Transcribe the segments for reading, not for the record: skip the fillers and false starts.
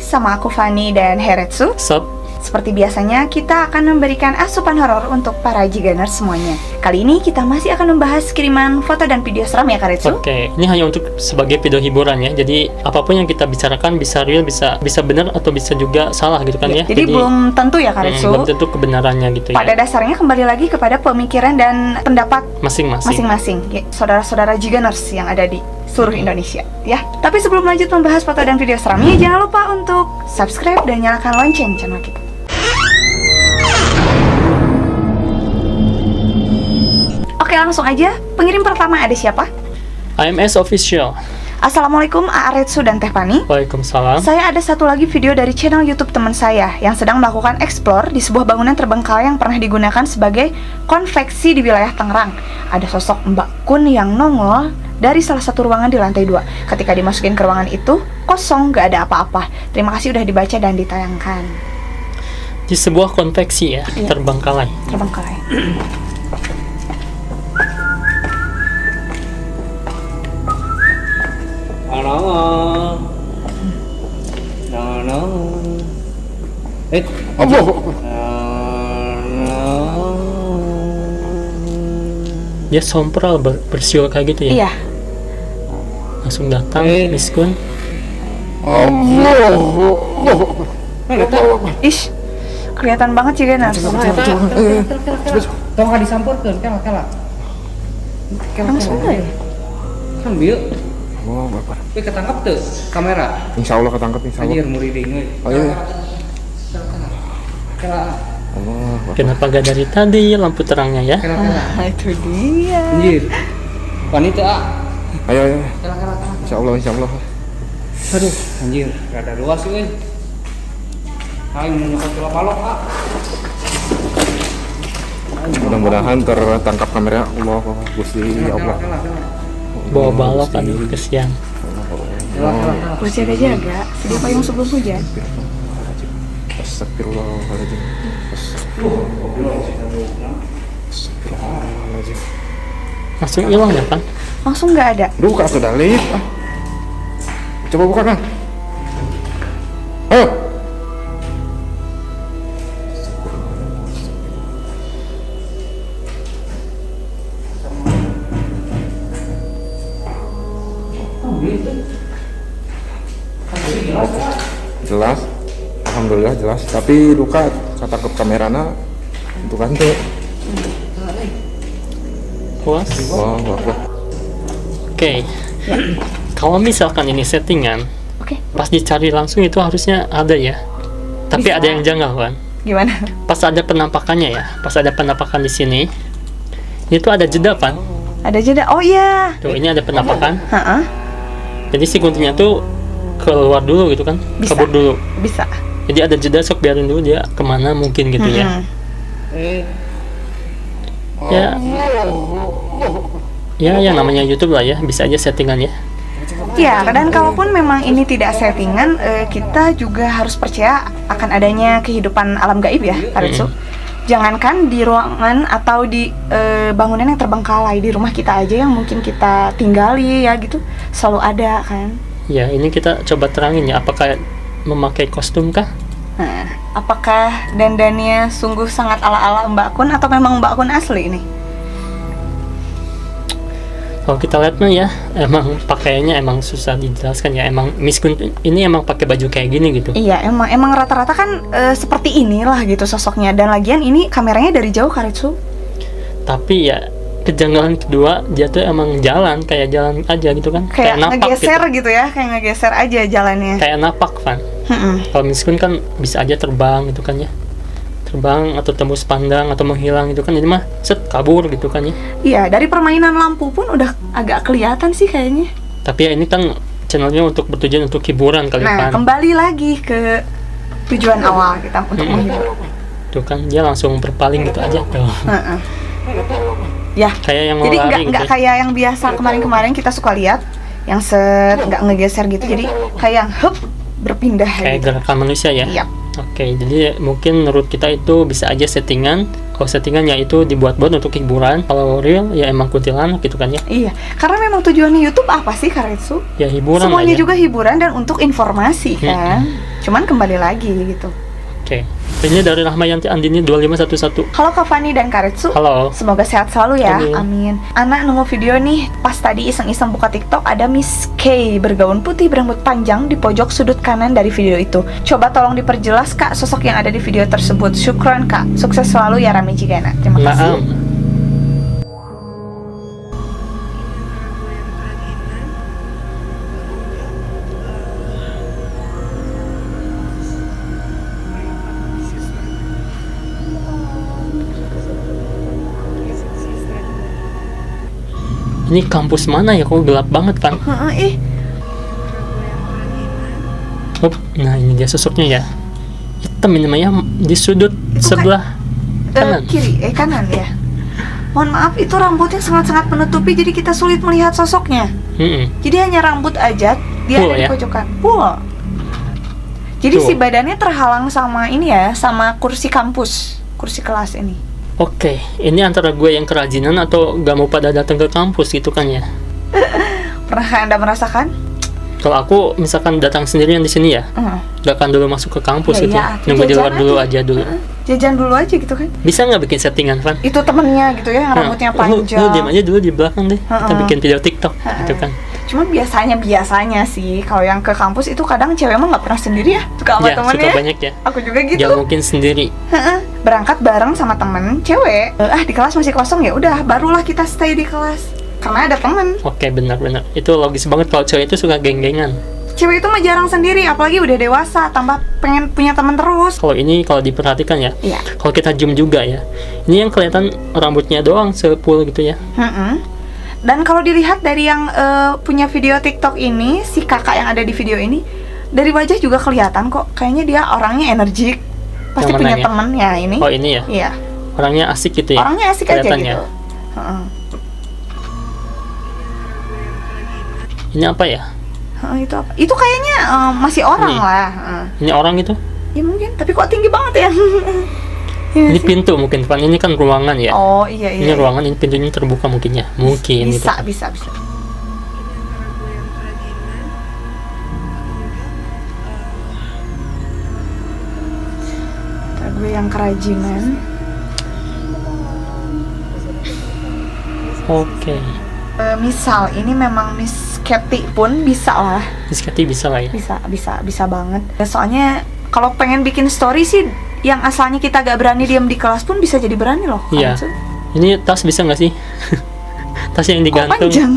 Sama aku Fanny dan Heretsu. Sup? Seperti biasanya, kita akan memberikan asupan horor untuk para Jiganers semuanya. Kali ini kita masih akan membahas kiriman foto dan video seram ya, Karetsu? Oke, ini hanya untuk sebagai video hiburan ya. Jadi apapun yang kita bicarakan bisa real, bisa benar atau bisa juga salah gitu kan ya. Jadi belum tentu ya, Karetsu? Belum tentu kebenarannya gitu ya. Pada dasarnya kembali lagi kepada pemikiran dan pendapat masing-masing ya, saudara-saudara Jiganers yang ada di seluruh Indonesia ya. Tapi sebelum lanjut membahas foto dan video seramnya, jangan lupa untuk subscribe dan nyalakan lonceng channel kita. Oke, langsung aja. Pengirim pertama ada siapa? AMS Official. Assalamualaikum Aretsu dan Teh Pani. Waalaikumsalam. Saya ada satu lagi video dari channel YouTube teman saya yang sedang melakukan explore di sebuah bangunan terbengkalai yang pernah digunakan sebagai konveksi di wilayah Tangerang. Ada sosok Mbak Kun yang nongol dari salah satu ruangan di lantai 2. Ketika dimasukin ke ruangan itu, kosong, gak ada apa-apa. Terima kasih udah dibaca dan ditayangkan. Di sebuah konveksi ya, Iya. terbengkalai. Terbengkalai. Dia sompral bersiul kayak gitu ya. Iya. Langsung datang Miss Kun. Ish, kelihatan banget sih Genars. Tong disampurkeun kela. Langsung ya? Kan bieu. Oh, Bapak. Tapi ketangkep tuh kamera. Insya Allah ketangkep, insya Allah. Anjir muriding euy. Oh iya. Kela. Allah, Bapak. Kenapa gak dari tadi lampu terangnya ya? Kela. Nah, itu dia. Anjir. Wanita. Ayo, ayo. Kela. Insya Allah, insya Allah. Aduh, anjir, rada luas euy. Aing menyokot kela palok, ah. Mudah-mudahan tertangkap kamera. Allah, Gusti Allah. Bawa balok kan kesian. Gue jaga-jaga, sedia payung sebelum hujan. Astagfirullahaladzim. Astagfirullahaladzim. Langsung hilang ya kan? Langsung nggak ada. Buka sudah lift. Coba buka kan. Ayo. Jelas, alhamdulillah jelas. Tapi luka ketangkep kamerana itu kan tuh. Puas? Wah, wah, wah. Oke. Kalau misalkan ini settingan, Oke, pas dicari langsung itu harusnya ada ya. Tapi Bisa. ada yang janggal kan? gimana? Pas ada penampakannya ya, pas ada penampakan di sini, itu ada jeda kan? Ada jeda. Oh iya. Tuh ini ada penampakan. Heeh. Jadi si kuntinya tuh keluar dulu gitu kan, Bisa. kabur dulu. Bisa. Jadi ada jeda, sok biarin dulu dia kemana mungkin gitu ya. Ya, ya yang namanya YouTube lah ya, bisa aja settingan ya. Ya, dan kalaupun memang ini tidak settingan, kita juga harus percaya akan adanya kehidupan alam gaib ya, Karetsu. Jangankan di ruangan atau di bangunan yang terbengkalai, di rumah kita aja yang mungkin kita tinggali ya gitu, selalu ada kan. Ya ini kita coba terangin ya, apakah memakai kostum kah? Nah, apakah dandannya sungguh sangat ala-ala Mbak Kun atau memang Mbak Kun asli ini? Kalau kita lihat mah ya, emang pakaiannya emang susah dijelaskan ya. Emang Miss Kun ini emang pakai baju kayak gini gitu. Iya, emang rata-rata kan seperti inilah gitu sosoknya. Dan lagian ini kameranya dari jauh, Karetsu. Tapi ya kejanggalan kedua, dia tuh emang jalan kayak jalan aja gitu kan. Kayak napak ngegeser gitu. gitu ya, kayak ngegeser aja jalannya. Kayak napak kan. Kalau Miss Kun kan bisa aja terbang gitu kan ya. Terbang atau tembus pandang atau menghilang gitu kan. Ini mah set kabur gitu kan ya. Iya, dari permainan lampu pun udah agak kelihatan sih kayaknya. Tapi ya ini kan channelnya untuk bertujuan untuk hiburan kali Nah, kan. kembali lagi ke tujuan awal kita untuk menghibur. Tuh kan dia langsung berpaling gitu aja tuh. Heeh. Ya, Kayak yang mau jadi lari nggak gitu. kayak yang biasa kemarin-kemarin kita suka lihat yang nggak ngegeser gitu. Jadi kayak yang berpindah Kayak gitu. gerakan manusia ya. Iya. Oke, jadi mungkin menurut kita itu bisa aja settingan Kalau settingannya itu dibuat-buat untuk hiburan, kalau real ya emang kuntilanak gitu kan ya. Iya, karena memang tujuannya YouTube apa sih Karetsu? Ya hiburan Semuanya lah ya. juga hiburan dan untuk informasi kan. Cuman kembali lagi gitu. Oke. Ini dari Rahmayanti Andini 2511. Halo Kak Fani dan Karetsu. Halo. Semoga sehat selalu ya. Amin. Amin. Anak nemu video nih, pas tadi iseng-iseng buka TikTok ada Miss K bergaun putih berambut panjang di pojok sudut kanan dari video itu. Coba tolong diperjelas Kak sosok yang ada di video tersebut. Syukron Kak. Sukses selalu ya Rami Jigana. Terima kasih. Naam. Ini kampus mana ya? Kok gelap banget kan? Ih, Nah ini dia sosoknya ya. Hitam ini namanya di sudut sebelah kanan. kanan ya. Mohon maaf, itu rambutnya sangat-sangat menutupi, jadi kita sulit melihat sosoknya. Jadi hanya rambut aja, dia Full ada di ya? pojokan. Full. Jadi Tuh. si badannya terhalang sama ini ya, sama kursi kampus, kursi kelas ini. Oke, ini antara gue yang kerajinan atau gak mau pada datang ke kampus gitu kan ya. Pernah Anda merasakan? Kalau aku misalkan datang sendirian di sini ya, gak akan dulu masuk ke kampus Ya, gitu. iya, Nunggu di luar jajan dulu aja. aja dulu. Jajan dulu aja gitu kan. Bisa nggak bikin settingan, Van? Itu temennya gitu ya, yang rambutnya panjang. Lu diam aja dulu di belakang deh. Kita bikin video TikTok gitu kan. Cuman biasanya sih kalau yang ke kampus itu kadang cewek emang nggak pernah sendiri ya, suka sama Ya, temennya. suka banyak ya. Aku juga gitu. Gak mungkin sendiri. Berangkat bareng sama temen cewek. Di kelas masih kosong ya udah, barulah kita stay di kelas karena ada temen. Oke, benar-benar. Itu logis banget kalau cewek itu suka geng-gengan. Cewek itu mah jarang sendiri, apalagi udah dewasa, tambah pengen punya temen terus. Kalau ini kalau diperhatikan ya, Iya. kalau kita zoom juga ya, ini yang kelihatan rambutnya doang sepul gitu ya. Dan kalau dilihat dari yang punya video TikTok ini, si kakak yang ada di video ini, dari wajah juga kelihatan kok, kayaknya dia orangnya energik. Pasti Yang punya mananya? temen ya ini. Oh ini ya, Iya. orangnya asik gitu ya. Orangnya asik aja kelihatannya. gitu. Heeh. Ini apa ya? Itu apa? Itu kayaknya masih orang Ini. lah. Ini orang itu? Ya mungkin, tapi kok tinggi banget ya? Iya Ini sih? pintu mungkin, Van. Ini kan ruangan ya. Oh iya iya. Ini ruangan, ini pintunya terbuka mungkin ya. Mungkin gitu. Bisa. Ntar gue yang kerajinan. Oke. Misal ini memang Miss Katy pun bisa lah. Miskati bisa lah ya. Bisa banget. Soalnya kalau pengen bikin story sih, yang asalnya kita gak berani diam di kelas pun bisa jadi berani loh. Iya. Karetsu. Ini tas bisa nggak sih? Tas yang Kok digantung. panjang?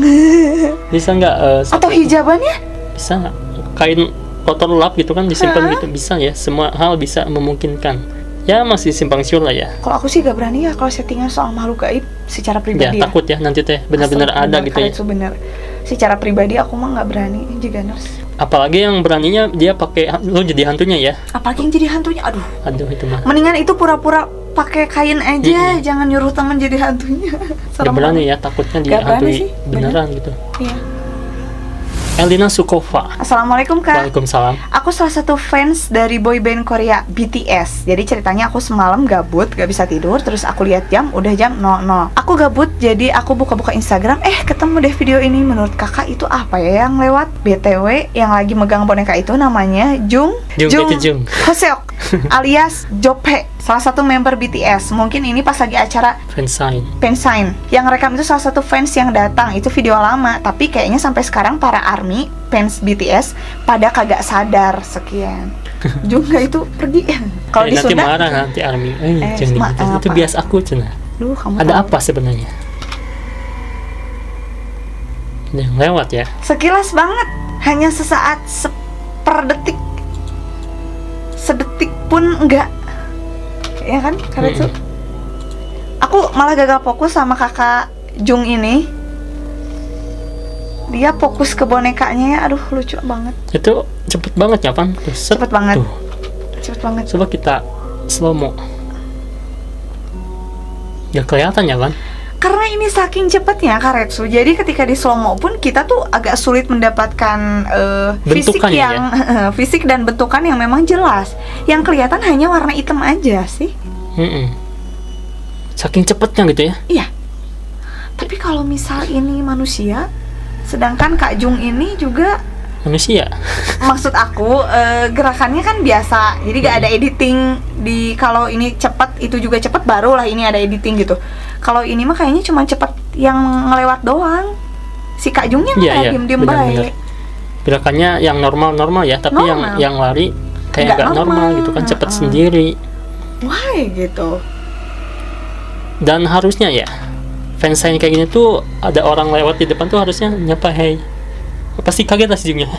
Bisa nggak? Atau hijabannya? Bisa nggak? Kain kotor lap gitu kan disimpan Hah? gitu, bisa ya. Semua hal bisa memungkinkan. Ya masih simpang siur lah ya. Kalau aku sih gak berani ya kalau settingan soal makhluk gaib secara Ya pribadi. takut ya nanti teh benar-benar Asal ada bener, gitu ya. Karetsu bener. Secara pribadi aku mah nggak berani juga nurse. Apalagi yang beraninya dia pakai lo jadi hantunya ya. Apalagi yang jadi hantunya, aduh. Aduh itu mah. Mendingan itu pura-pura pakai kain aja, jangan nyuruh temen jadi hantunya. Gak Serem berani banget. ya, takutnya Gak berani dihantui sih, beneran gitu. Iya. Elina Sukova. Assalamualaikum Kak. Waalaikumsalam. Aku salah satu fans dari boyband Korea BTS. Jadi ceritanya aku semalam gabut, gak bisa tidur. Terus aku lihat jam, udah jam 00. Aku gabut, jadi aku buka-buka Instagram. Ketemu deh video ini. Menurut kakak itu apa ya yang lewat? BTW, yang lagi megang boneka itu namanya Jung Hoseok alias Jophe, salah satu member BTS. Mungkin ini pas lagi acara fansign. Yang rekam itu salah satu fans yang datang. Itu video lama, tapi kayaknya sampai sekarang para ARMY fans BTS pada kagak sadar. Sekian. Juga itu pergi. Kalau di nanti Sunda marah nanti ARMY. Jangan maaf, gitu. Itu bias aku cina. Duh, kamu Ada tahu. apa sebenarnya? Yang lewat ya. Sekilas banget, hanya sesaat, seperdetik, sedetik pun enggak. Ya kan, Karetsu? Aku malah gagal fokus sama kakak Jung ini. Dia fokus ke bonekanya ya, aduh lucu banget. Itu cepet banget ya, Pan? Tuh, set. Cepet banget. Tuh. Cepet banget. Coba kita slow mo. Gak kelihatan ya, Pan? Karena ini saking cepatnya Karetsu, jadi ketika di slow mo pun kita tuh agak sulit mendapatkan fisik Bentukannya yang fisik dan bentukan yang memang jelas. Yang kelihatan hanya warna hitam aja sih. saking cepetnya gitu ya. Iya. Tapi kalau misal ini manusia, sedangkan Kak Jung ini juga, Manusia. maksud aku gerakannya kan biasa, jadi gak ada editing di kalau ini cepet itu juga cepet, barulah ini ada editing gitu. Kalau ini mah kayaknya cuma cepet yang ngelewat doang. Si Kak Jungnya Iya, kayak iya, diem-diem benar-benar. baik. Gerakannya yang normal-normal ya, tapi Normal. yang lari kayak Nggak nggak normal normal. gitu kan, cepet sendiri. Why gitu? Dan harusnya ya, fans saya kayak gini tuh ada orang lewat di depan tuh harusnya nyapa, hey. Pasti kaget lah sejujurnya.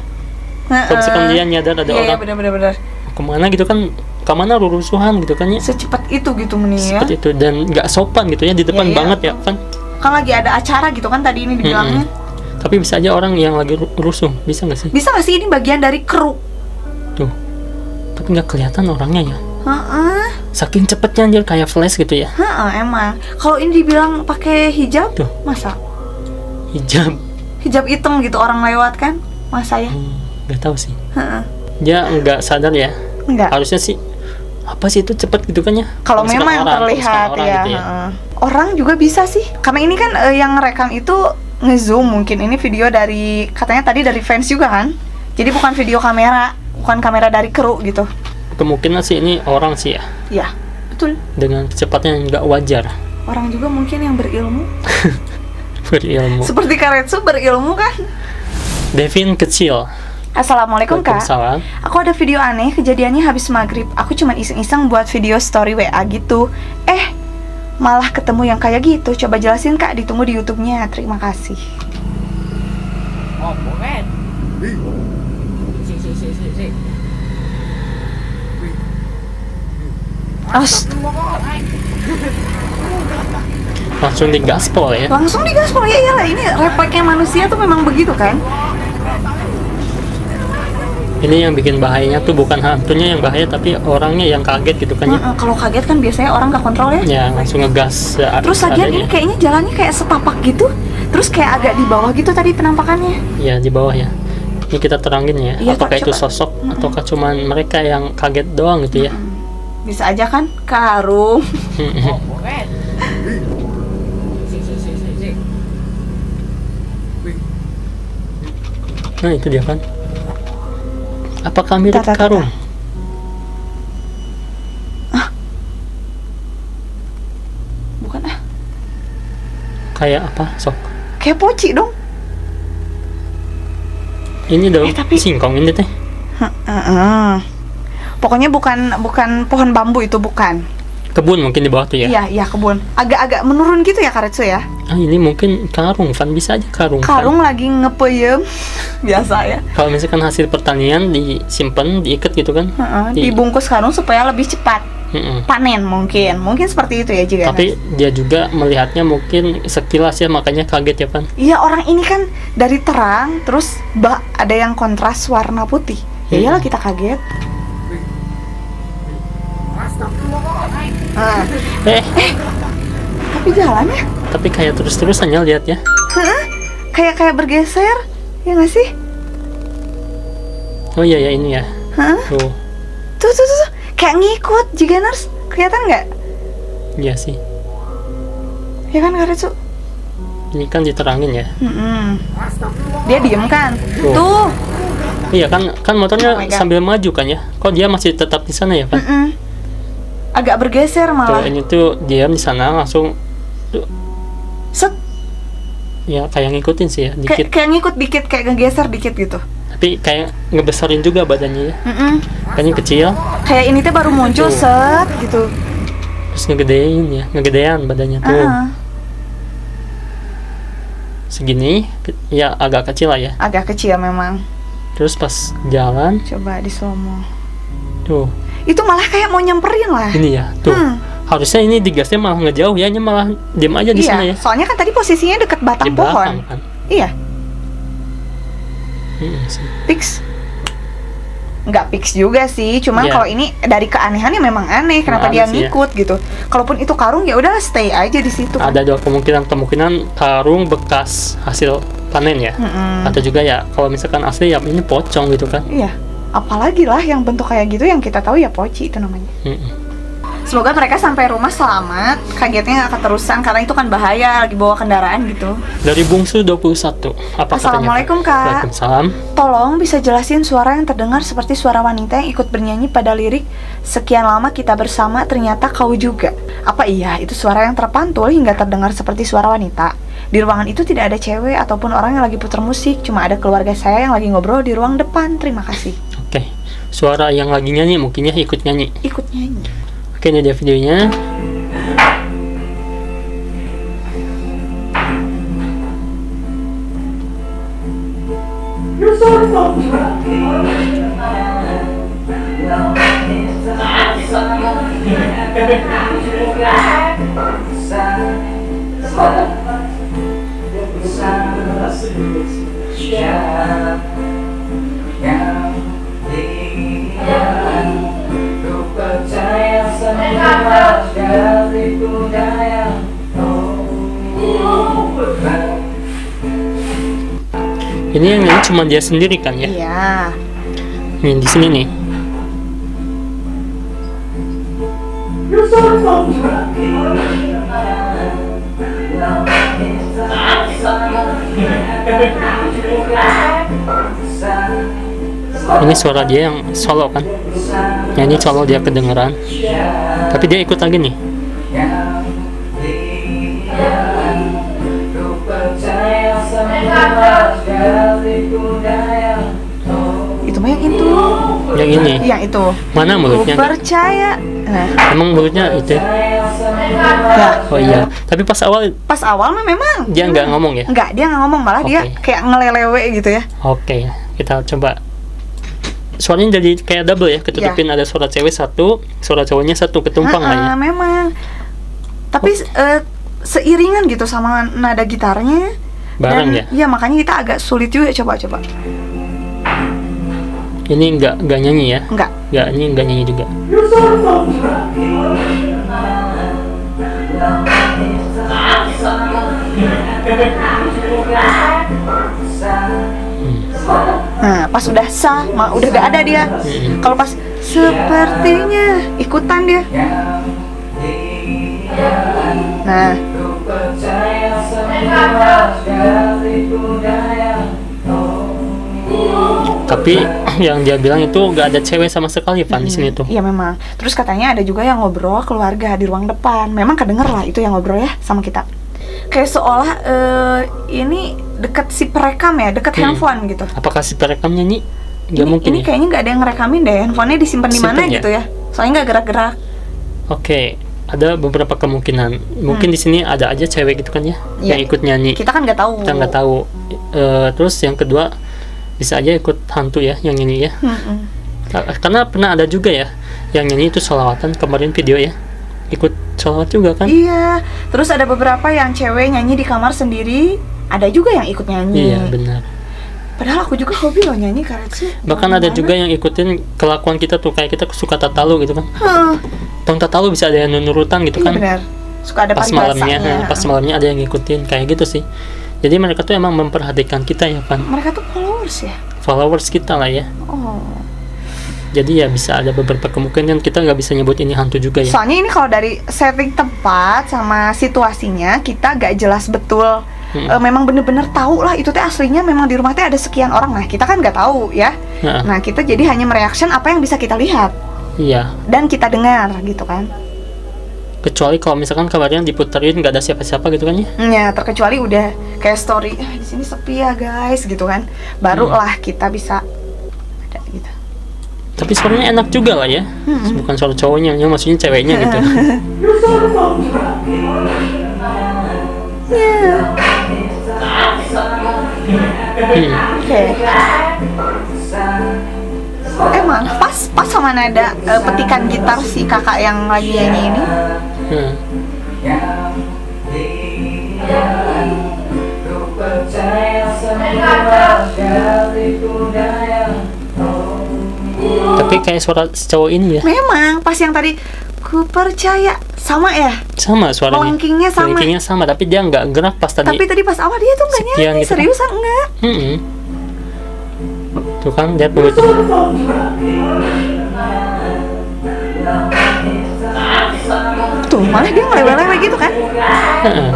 Kalau misalkan dia nyadar ada Iya, orang bener-bener kemana gitu kan, kemana rusuhan gitu kan ya. secepat itu gitu meni ya. Seperti itu, dan nggak sopan gitu ya di depan Iya, iya. banget ya kan. Kan lagi ada acara gitu kan tadi ini dibilangnya. Tapi bisa aja orang yang lagi rusuh, bisa nggak sih? Bisa gak sih ini bagian dari kru? Tuh, tapi nggak kelihatan orangnya ya. Heeh. Saking cepetnya anjir, kayak flash gitu ya. Emang. Kalau ini dibilang pakai hijab, Tuh. masa? Hijab, Hijab hitam gitu orang lewat kan? Masa ya? nggak tahu sih. Heeh. Dia nggak sadar ya. Enggak. Harusnya sih apa sih itu cepet gitu kan ya. Kalau misalkan memang orang, terlihat misalkan orang ya, gitu heeh. Orang juga bisa sih. Karena ini kan yang rekam itu ngezoom, mungkin ini video dari, katanya tadi dari fans juga kan. Jadi bukan video kamera, bukan kamera dari kru gitu. Kemungkinan sih ini orang sih ya, Iya, betul. dengan kecepatan yang nggak wajar. Orang juga mungkin yang berilmu. Berilmu. Seperti Karetsu berilmu kan. Devin kecil. Assalamualaikum Kak. Waalaikumsalam. Aku ada video aneh, kejadiannya habis maghrib. Aku cuma iseng-iseng buat video story WA gitu. Malah ketemu yang kayak gitu. Coba jelasin Kak, ditunggu di YouTube-nya. Terima kasih. Oh, bukan. Si. Langsung digaspol ya. Langsung digaspol, ya iyalah, ini refleksnya manusia tuh memang begitu kan. Ini yang bikin bahayanya tuh bukan hantunya yang bahaya, tapi orangnya yang kaget gitu kan ya. Kalau kaget kan biasanya orang gak kontrol ya. Ya langsung ngegas. Terus lagian ini kayaknya jalannya kayak setapak gitu. Terus kayak agak di bawah gitu tadi penampakannya. Ya di bawah ya. Ini kita terangin ya. Iya, Apakah Kak, itu coba. sosok ataukah cuman mereka yang kaget doang gitu ya. Bisa aja kan karung. Oh, bukan. Si. Nah itu dia kan. Apakah mirip Tata. karung? Bukan Kayak apa? Sok. kayak poci dong. Ini dong tapi- singkong ini teh. Pokoknya bukan pohon bambu itu, bukan. Kebun mungkin di bawah tuh ya. Iya, kebun. Agak-agak menurun gitu ya Karetsu ya. Ini mungkin karung, Van, bisa aja karung. Van. Karung lagi ngepeyem. Biasa ya. Kalau misalkan hasil pertanian disimpan, diikat gitu kan. Dibungkus karung supaya lebih cepat panen mungkin seperti itu ya juga. Tapi dia juga melihatnya mungkin sekilas ya, makanya kaget ya Van. Iya, orang ini kan dari terang terus ada yang kontras warna putih. Ya iyalah kita kaget. Tapi jalannya Tapi kayak terus-terusan ya lihat ya. kayak bergeser, ya nggak sih? Oh iya ya ini ya. Tuh, Tuh, kayak ngikut Jigeners, kelihatan nggak? iya sih. Ya kan Karetsu? Ini kan diterangin ya. Dia diem kan? Tuh. Tuh. Iya kan motornya Oh my God. sambil maju kan ya. Kok dia masih tetap di sana ya Van? Agak bergeser Tuh malah. ini tuh diam di sana langsung tuh, Set, ya kayak ngikutin sih ya dikit. kayak ngikut dikit, kayak ngegeser dikit gitu. Tapi kayak ngebesarin juga badannya ya. Kan ini kecil, Kayak ini teh baru muncul, Tuh. set gitu. terus ngegedein ya, ngegedean badannya tuh. Segini, ya agak kecil lah ya. Agak kecil memang. Terus pas jalan, Coba di slow-mo. tuh, Itu malah kayak mau nyamperin lah. ini ya, tuh. Harusnya ini digasnya malah ngejauh ya, ini malah diam aja di sana ya. Soalnya kan tadi posisinya deket batang Di pohon. belakang kan. Iya, Sih. fix. Nggak fix juga sih, cuman Iya. kalau ini dari keanehannya memang aneh. Kenapa Memang dia aneh sih ya. ngikut gitu? Kalaupun itu karung ya udah stay aja di situ. Kan? Ada dua kemungkinan karung bekas hasil panen ya. Atau juga ya kalau misalkan asli ya ini pocong gitu kan. Iya, apalagi lah yang bentuk kayak gitu yang kita tahu ya poci itu namanya. Semoga mereka sampai rumah selamat, kagetnya nggak keterusan karena itu kan bahaya lagi bawa kendaraan gitu. Dari Bungsu 21. Apa katanya? Assalamualaikum, Kak. Waalaikumsalam. Tolong bisa jelasin suara yang terdengar seperti suara wanita yang ikut bernyanyi pada lirik "Sekian lama kita bersama, ternyata kau juga". Apa iya itu suara yang terpantul hingga terdengar seperti suara wanita? Di ruangan itu tidak ada cewek ataupun orang yang lagi putar musik, cuma ada keluarga saya yang lagi ngobrol di ruang depan. Terima kasih. Oke. Suara yang lagi nyanyi mungkin ya ikut nyanyi. Ikut nyanyi. Oke, ini dia videonya. Ini yang nyanyi cuma dia sendiri kan ya? Iya. Nih di sini nih. Ini suara dia yang solo kan? Nyanyi solo dia kedengeran. Tapi dia ikut lagi nih. Itu mah yang itu. Yang ini. Yang itu. Mana mulutnya? Ku percaya. Nah, Emang mulutnya itu? ya. Oh iya. Tapi pas awal Pas awal mah memang dia nggak ngomong ya? Enggak, dia nggak ngomong, malah dia Oke. kayak ngelelewe gitu ya. Oke, kita coba. Suaranya jadi kayak double ya, ketutupin ada suara cewek satu, suara cowoknya satu, ketumpang lah ya. Memang. Tapi seiringan gitu sama nada gitarnya. Bareng ya? Iya, makanya kita agak sulit juga coba-coba. Ini nggak nyanyi ya? Enggak. Nggak nyanyi juga. Nah, pas udah udah gak ada dia. Kalau pas sepertinya ikutan dia. Nah, Tapi yang dia bilang itu nggak ada cewek sama sekali Van di sini tuh. iya memang. Terus katanya ada juga yang ngobrol keluarga di ruang depan. Memang kedenger lah itu yang ngobrol ya sama kita. Kayak seolah ini deket si perekam ya, deket handphone gitu. Apakah si perekam nyanyi? Nggak Ini, mungkin ini ya? kayaknya nggak ada yang ngerekamin deh. Handphonenya disimpan di mana Simpen ya? gitu ya. Soalnya nggak gerak-gerak. Oke, ada beberapa kemungkinan. Mungkin di sini ada aja cewek gitu kan ya, Iya. yang ikut nyanyi. Kita kan nggak tahu. Kita nggak tahu. Terus yang kedua bisa aja ikut hantu ya yang nyanyi ya. Karena pernah ada juga ya yang nyanyi itu sholawatan kemarin video ya, ikut sholawat juga kan. Iya. Terus ada beberapa yang cewek nyanyi di kamar sendiri. Ada juga yang ikut nyanyi. Iya benar. Padahal aku juga hobi loh nyanyi sih. Bahkan ada juga yang ikutin kelakuan kita tuh, kayak kita suka tatalu gitu kan. Tong tatalu bisa ada yang nurutan gitu Iya kan. benar. Suka ada Pas malamnya, paribasanya. pas malamnya ada yang ngikutin kayak gitu sih. Jadi mereka tuh emang memperhatikan kita ya Pan. Mereka tuh followers ya. Followers kita lah ya. Oh. Jadi ya bisa ada beberapa kemungkinan, kita nggak bisa nyebut ini hantu juga ya. Soalnya ini kalau dari setting tempat sama situasinya kita gak jelas betul. Memang bener-bener tahu lah itu teh aslinya memang di rumah teh ada sekian orang. Nah kita kan nggak tahu ya. Nah, Nah kita jadi hanya mereaction apa yang bisa kita lihat iya. dan kita dengar gitu kan. Kecuali kalau misalkan kabarnya diputerin nggak ada siapa-siapa gitu kan ya. Ya terkecuali udah kayak story di sini sepi ya guys gitu kan. Barulah kita bisa ada gitu. Tapi suaranya enak juga lah ya. Bukan suara cowoknya, ya, maksudnya ceweknya gitu. Oke. Emang pas sama nada petikan gitar si kakak yang lagi nyanyi ini. Hmm. Tapi kayak suara si cowok ini ya. Memang pas yang tadi ku percaya sama ya. Sama suaranya. Melengkingnya sama. Melengkingnya sama, tapi dia nggak gerak pas tadi. Tapi tadi pas awal dia tuh nggak Sekian nyanyi, gitu kan. seriusan enggak. Tuh kan, lihat begitu. Tuh, malah dia ngelewek-lewek gitu kan. Heeh.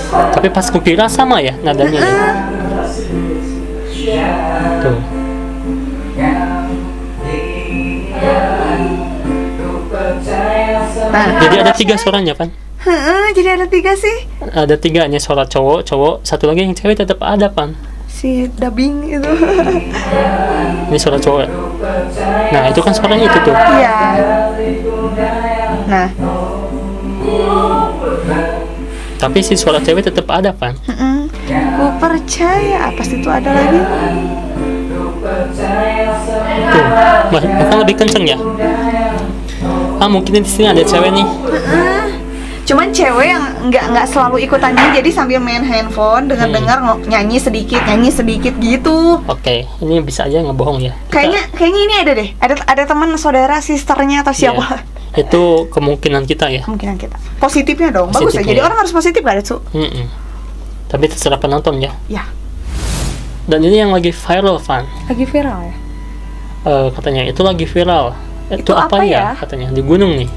Tapi pas kukira sama ya nadanya ya. Tuh. Nah, Jadi ada 3 suaranya kan? jadi ada 3 sih. Ada 3 nya suara cowok, satu lagi yang cewek tetap ada kan? Si dubbing itu. Ini suara cowok. Nah itu kan suaranya itu tuh. Iya. Nah, Tapi si suara cewek tetap ada kan? ku percaya apa sih itu ada lagi? Tuh, bahkan lebih kenceng ya. Mungkin di sini ada cewek nih. Cuman cewek yang nggak selalu ikutan nyanyi, jadi sambil main handphone dengar-dengar nyanyi sedikit gitu. Oke, ini bisa aja ngebohong ya. Kayaknya ini ada deh. Ada teman saudara sisternya atau Iya. siapa? Itu kemungkinan kita ya. Kemungkinan kita. Positifnya dong. Bagus ya. Positifnya Jadi ya. orang harus positif gak ada, Su? Tapi terserah penonton ya. Ya, Dan ini yang lagi viral, Van. lagi viral ya. Katanya itu lagi viral. Itu Itu apa ya? Katanya di gunung nih.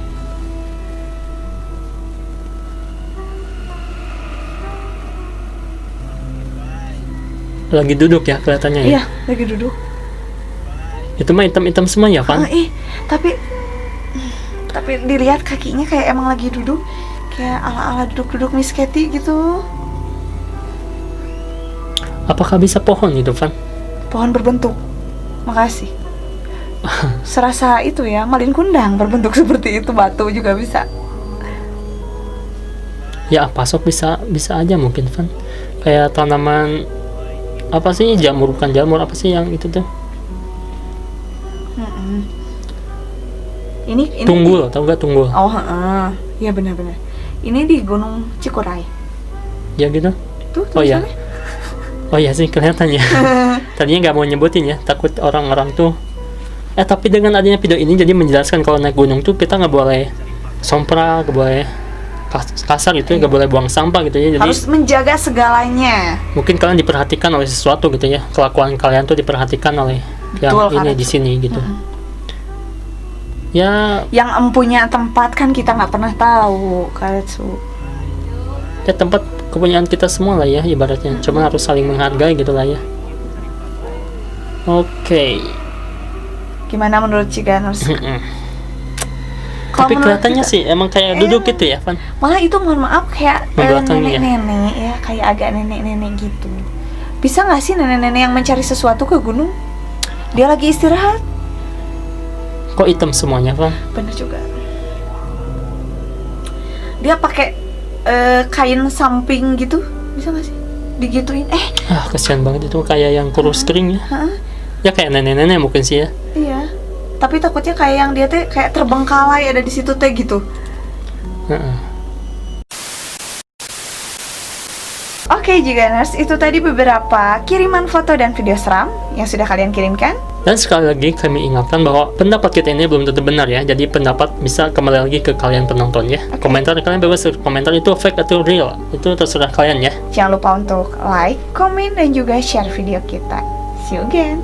Lagi duduk ya kelihatannya ya. Iya, lagi duduk. Itu mah hitam-hitam semua ya, Van. Tapi dilihat kakinya kayak emang lagi duduk, kayak ala-ala duduk-duduk Miss Katy gitu. Apakah bisa pohon itu, Van? Pohon berbentuk. Makasih. Serasa itu ya, malin kundang berbentuk seperti itu, batu juga bisa. Ya, pasok bisa aja mungkin, Van. Kayak tanaman apa sih, jamur, bukan jamur, apa sih yang itu tuh? Ini Tunggul, tau gak tunggul? Oh, iya benar-benar. Ini di Gunung Cikuray. Ya gitu. Tuh, Oh ya. tulisannya. Oh ya sih, kelihatan ya. Tadinya nggak mau nyebutin ya, takut orang-orang tuh. Tapi dengan adanya video ini jadi menjelaskan kalau naik gunung tuh kita nggak boleh sompra, nggak boleh kasar gitu, nggak boleh buang sampah gitu ya. Jadi Harus menjaga segalanya. mungkin kalian diperhatikan oleh sesuatu gitu ya. Kelakuan kalian tuh diperhatikan oleh yang Betul, ini Kak. di sini gitu. Ya, Yang empunya tempat kan kita nggak pernah tahu, Karetsu. ya tempat kepunyaan kita semua lah ya ibaratnya. Cuma harus saling menghargai gitu lah ya. Oke. Gimana menurut Ciganers? Kalau Tapi menurut kelihatannya kita- sih emang kayak duduk gitu ya, Van. Malah itu mohon maaf kayak Membelakangi ya? nenek-nenek ya, kayak agak nenek-nenek gitu. Bisa nggak sih nenek-nenek yang mencari sesuatu ke gunung? Dia lagi istirahat. Kok hitam semuanya, Van? Bener juga. Dia pakai kain samping gitu, bisa nggak sih? Digituin. Kasihan banget itu, kayak yang kurus kering ya. Hah? Ya kayak nenek-nenek mungkin sih ya. Iya. Tapi takutnya kayak yang dia teh kayak terbengkalai ada di situ teh gitu. Heeh. Oke, Jiganers, itu tadi beberapa kiriman foto dan video seram yang sudah kalian kirimkan. Dan sekali lagi kami ingatkan bahwa pendapat kita ini belum tentu benar ya. Jadi pendapat bisa kembali lagi ke kalian penonton ya. Komentar kalian bebas komentar itu fake atau real. Itu terserah kalian ya. Jangan lupa untuk like, komen, dan juga share video kita. See you again.